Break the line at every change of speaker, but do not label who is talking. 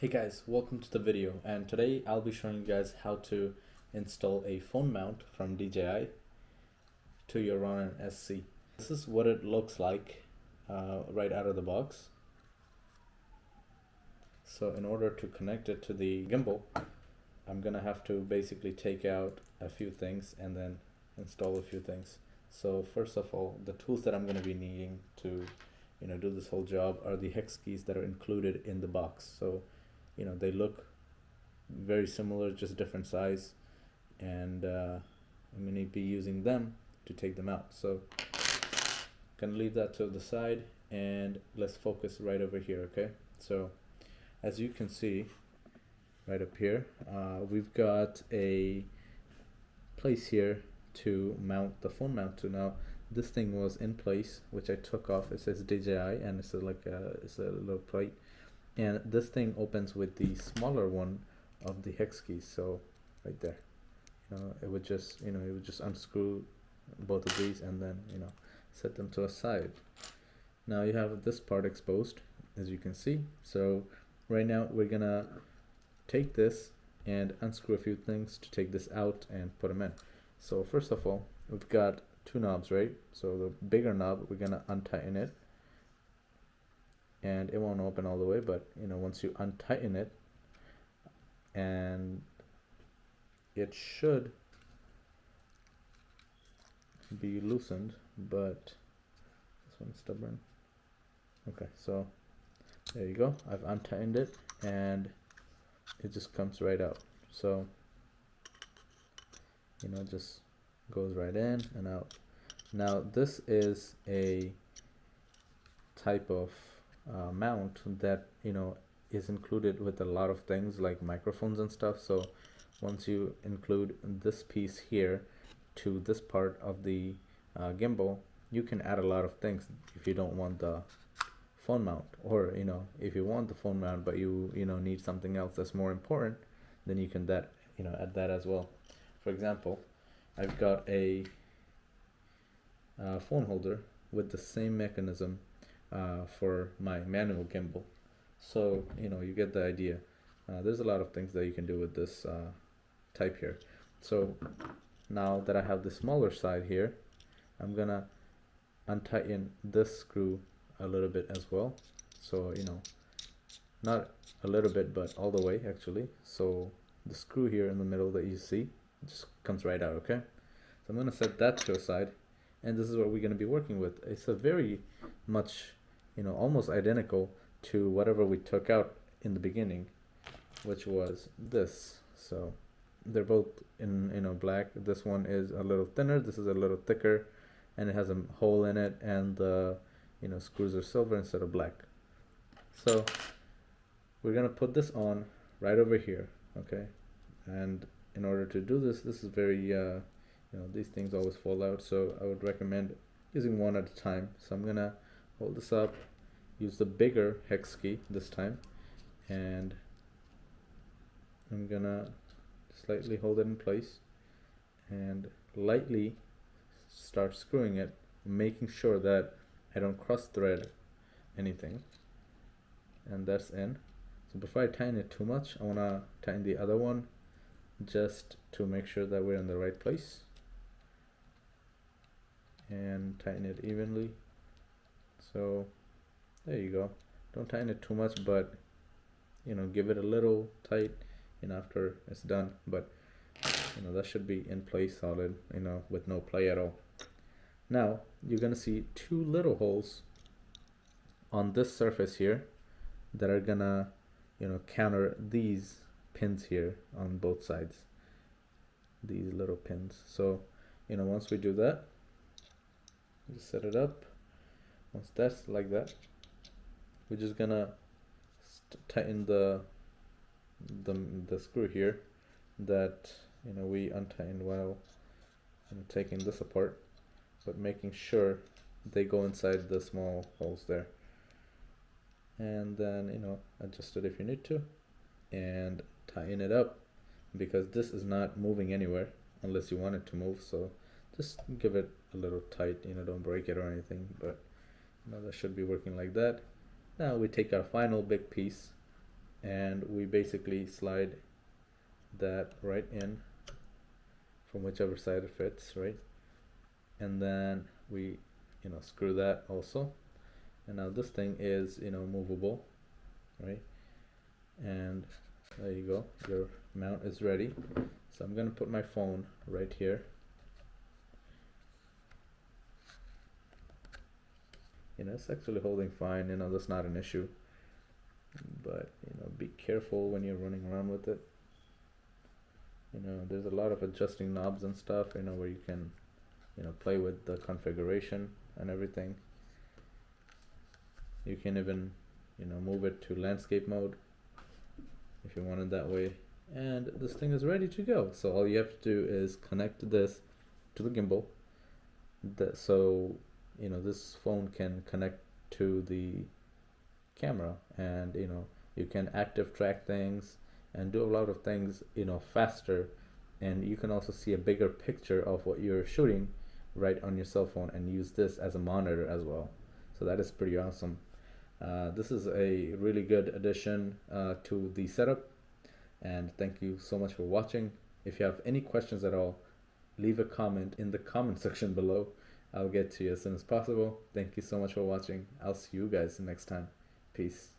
Hey guys, welcome to the video, and today I'll be showing you guys how to install a phone mount from DJI to your Ronin SC. This is what it looks like right out of the box. So in order to connect it to the gimbal, I'm gonna have to basically take out a few things and then install a few things. So first of all, the tools that I'm gonna be needing to do this whole job are the hex keys that are included in the box. So they look very similar, just different size, and I'm going to be using them to take them out. So gonna leave that to the side and let's focus right over here. Okay, so as you can see right up here, we've got a place here to mount the phone mount to. Now this thing was in place, which I took off. It says DJI and it's a little plate, and this thing opens with the smaller one of the hex keys. So right there, it would just unscrew both of these and then set them to a side. Now you have this part exposed, as you can see. So right now we're gonna take this and unscrew a few things to take this out and put them in. So first of all, we've got two knobs, right? So the bigger knob, we're gonna untighten it, and it won't open all the way, but once you untighten it, and it should be loosened, but this one's stubborn. Okay, so there you go. I've untightened it and it just comes right out. So it just goes right in and out. Now this is a type of mount that is included with a lot of things like microphones and stuff. So once you include this piece here to this part of the gimbal, you can add a lot of things if you don't want the phone mount, or if you want the phone mount but you need something else that's more important, then you can add that as well. For example, I've got a phone holder with the same mechanism for my manual gimbal. So you get the idea. There's a lot of things that you can do with this type here. So now that I have the smaller side here, I'm gonna untighten this screw a little bit as well. So not a little bit, but all the way actually. So the screw here in the middle that you see just comes right out. Okay, so I'm gonna set that to a side, and this is what we're gonna be working with. It's a very much almost identical to whatever we took out in the beginning, which was this. So they're both in black. This one is a little thinner, this is a little thicker, and it has a hole in it, and the screws are silver instead of black. So we're gonna put this on right over here. Okay, and in order to do this is very these things always fall out, so I would recommend using one at a time. So I'm gonna hold this up, use the bigger hex key this time, and I'm gonna slightly hold it in place and lightly start screwing it, making sure that I don't cross thread anything. And that's in. So before I tighten it too much, I want to tighten the other one just to make sure that we're in the right place, and tighten it evenly. So there you go. Don't tighten it too much, but give it a little tight after it's done. But that should be in place solid, with no play at all. Now you're gonna see two little holes on this surface here that are gonna counter these pins here on both sides, these little pins. So once we do that, just set it up. Once that's like that, we're just gonna tighten the screw here that we untightened while taking this apart, but making sure they go inside the small holes there. And then adjust it if you need to, and tighten it up, because this is not moving anywhere unless you want it to move. So just give it a little tight, don't break it or anything, but that should be working like that. Now we take our final big piece and we basically slide that right in from whichever side it fits, right? And then we, screw that also. And now this thing is, movable, right? And there you go, your mount is ready. So I'm gonna put my phone right here. It's actually holding fine, that's not an issue. But, be careful when you're running around with it. There's a lot of adjusting knobs and stuff, where you can, play with the configuration and everything. You can even, move it to landscape mode if you want it that way. And this thing is ready to go. So all you have to do is connect this to the gimbal. So, this phone can connect to the camera, and, you can active track things and do a lot of things, faster. And you can also see a bigger picture of what you're shooting right on your cell phone and use this as a monitor as well. So that is pretty awesome. This is a really good addition to the setup, and thank you so much for watching. If you have any questions at all, leave a comment in the comment section below. I'll get to you as soon as possible. Thank you so much for watching. I'll see you guys next time. Peace.